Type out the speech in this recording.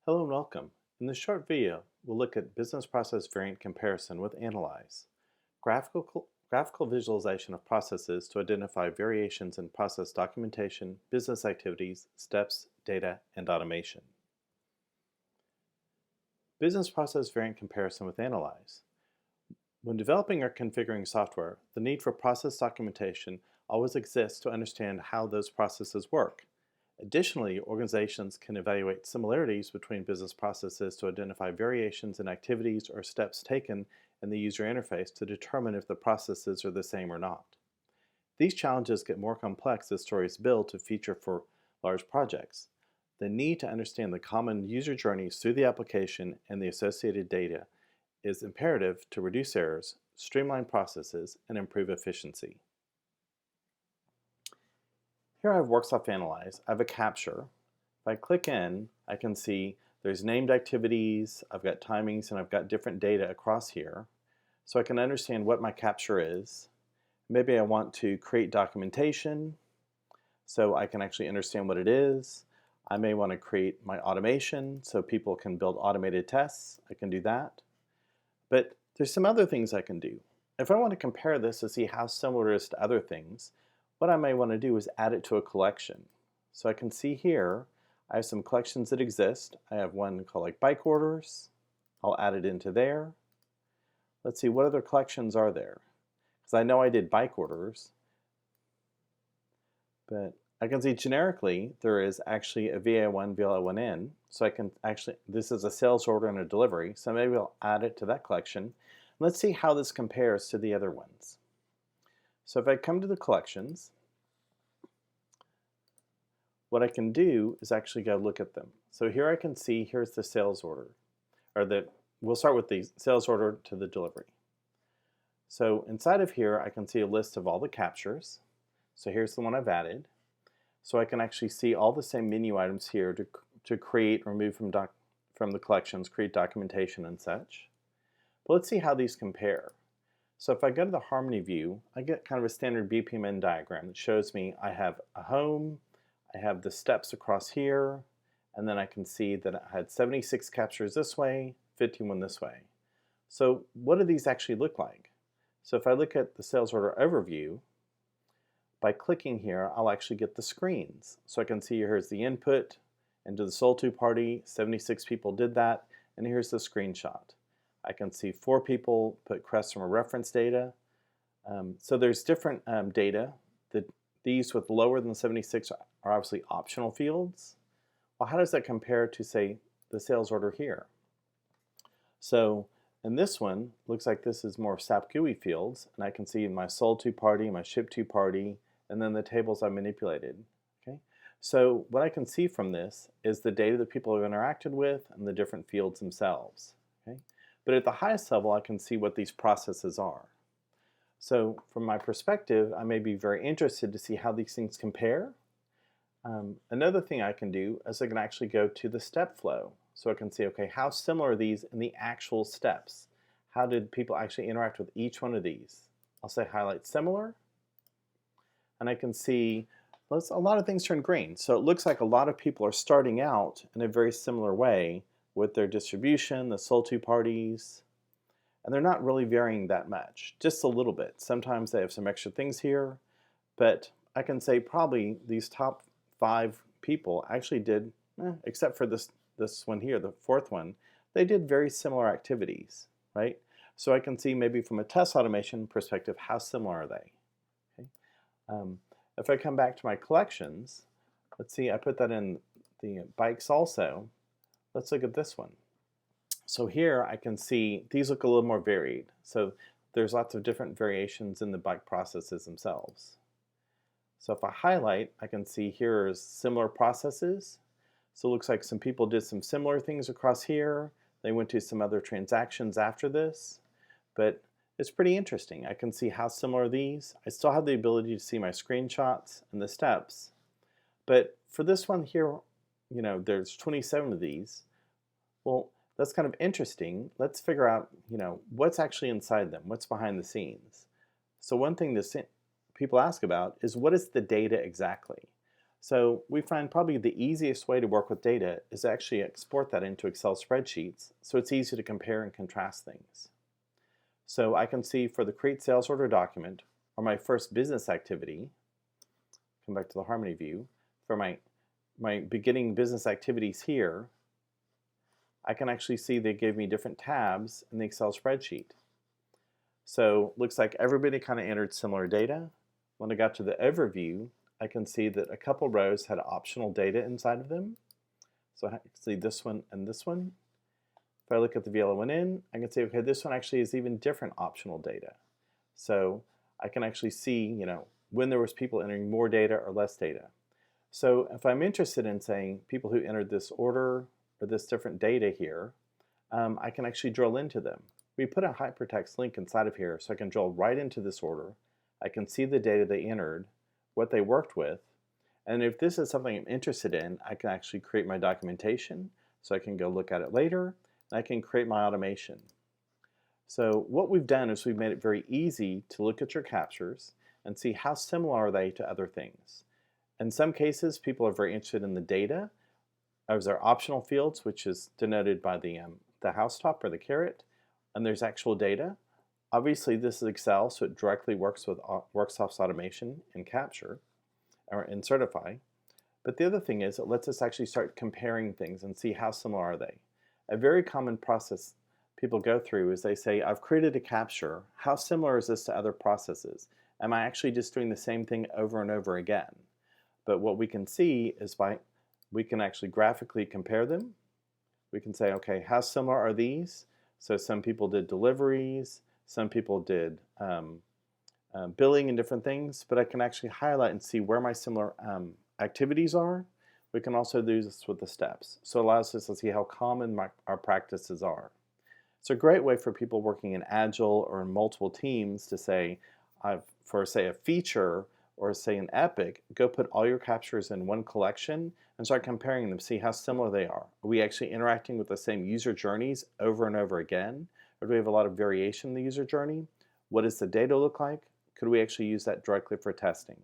Hello and welcome. In this short video, we'll look at business process variant comparison with Analyze, graphical visualization of processes to identify variations in process documentation, business activities, steps, data, and automation. Business process variant comparison with Analyze. When developing or configuring software, the need for process documentation always exists to understand how those processes work. Additionally, organizations can evaluate similarities between business processes to identify variations in activities or steps taken in the user interface to determine if the processes are the same or not. These challenges get more complex as stories build to feature for large projects. The need to understand the common user journeys through the application and the associated data is imperative to reduce errors, streamline processes, and improve efficiency. Here I have Worksoft Analyze. I have a capture. If I click in, I can see there's named activities, I've got timings, and I've got different data across here. So I can understand what my capture is. Maybe I want to create documentation so I can actually understand what it is. I may want to create my automation so people can build automated tests. I can do that. But there's some other things I can do. If I want to compare this to see how similar it is to other things, what I may want to do is add it to a collection. So I can see here, I have some collections that exist. I have one called like bike orders. I'll add it into there. Let's see, what other collections are there? Because I know I did bike orders, but I can see generically there is actually a VA1, VLI1N. So I can actually, this is a sales order and a delivery, so maybe I'll add it to that collection. Let's see how this compares to the other ones. So if I come to the collections, what I can do is actually go look at them. So here I can see, here's the sales order, or we'll start with the sales order to the delivery. So inside of here, I can see a list of all the captures. So here's the one I've added. So I can actually see all the same menu items here to create, remove from the collections, create documentation and such. But let's see how these compare. So if I go to the Harmony view, I get kind of a standard BPMN diagram that shows me I have a home, I have the steps across here, and then I can see that I had 76 captures this way, 51 this way. So what do these actually look like? So if I look at the sales order overview, by clicking here, I'll actually get the screens. So I can see here's the input into the sold to party, 76 people did that, and here's the screenshot. I can see 4 people put customer reference data. So there's different data. These with lower than 76 are obviously optional fields. Well, how does that compare to, say, the sales order here? So in this one, looks like this is more SAP GUI fields, and I can see my sold to party, my shipped to party, and then the tables I manipulated. Okay? So what I can see from this is the data that people have interacted with and the different fields themselves. Okay? But at the highest level, I can see what these processes are. So from my perspective, I may be very interested to see how these things compare. Another thing I can do is I can actually go to the step flow. So I can see, okay, how similar are these in the actual steps? How did people actually interact with each one of these? I'll say highlight similar. And I can see a lot of things turn green. So it looks like a lot of people are starting out in a very similar way with their distribution, the sold to parties, and they're not really varying that much, just a little bit. Sometimes they have some extra things here, but I can say probably these top 5 people actually did, except for this one here, the 4th one, they did very similar activities, right? So I can see maybe from a test automation perspective, how similar are they? Okay? If I come back to my collections, let's see, I put that in the bikes also. Let's look at this one. So here I can see these look a little more varied. So there's lots of different variations in the bike processes themselves. So if I highlight, I can see here is similar processes. So it looks like some people did some similar things across here. They went to some other transactions after this, but it's pretty interesting. I can see how similar these. I still have the ability to see my screenshots and the steps, but for this one here, you know, there's 27 of these. Well, that's kind of interesting. Let's figure out, you know, what's actually inside them, what's behind the scenes. So one thing that people ask about is what is the data exactly? So we find probably the easiest way to work with data is to actually export that into Excel spreadsheets so it's easy to compare and contrast things. So I can see for the create sales order document, or my first business activity, come back to the Harmony view, for my beginning business activities here, I can actually see they gave me different tabs in the Excel spreadsheet. So looks like everybody kind of entered similar data. When I got to the overview, I can see that a couple rows had optional data inside of them. So I can see this one and this one. If I look at the yellow one in, I can see, okay, this one actually is even different optional data. So I can actually see, when there was people entering more data or less data. So if I'm interested in saying people who entered this order or this different data here, I can actually drill into them. We put a hypertext link inside of here so I can drill right into this order. I can see the data they entered, what they worked with, and if this is something I'm interested in, I can actually create my documentation so I can go look at it later, and I can create my automation. So what we've done is we've made it very easy to look at your captures and see how similar are they to other things. In some cases, people are very interested in the data as their optional fields, which is denoted by the housetop or the caret, and there's actual data. Obviously, this is Excel, so it directly works with Worksoft's automation in Capture or in Certify. But the other thing is it lets us actually start comparing things and see how similar are they. A very common process people go through is they say, I've created a capture. How similar is this to other processes? Am I actually just doing the same thing over and over again? But what we can see is we can actually graphically compare them. We can say, okay, how similar are these? So some people did deliveries, some people did billing and different things, but I can actually highlight and see where my similar activities are. We can also do this with the steps. So it allows us to see how common our practices are. It's a great way for people working in Agile or in multiple teams to say, for say a feature or say an epic, go put all your captures in one collection and start comparing them, see how similar they are. Are we actually interacting with the same user journeys over and over again? Or do we have a lot of variation in the user journey? What does the data look like? Could we actually use that directly for testing?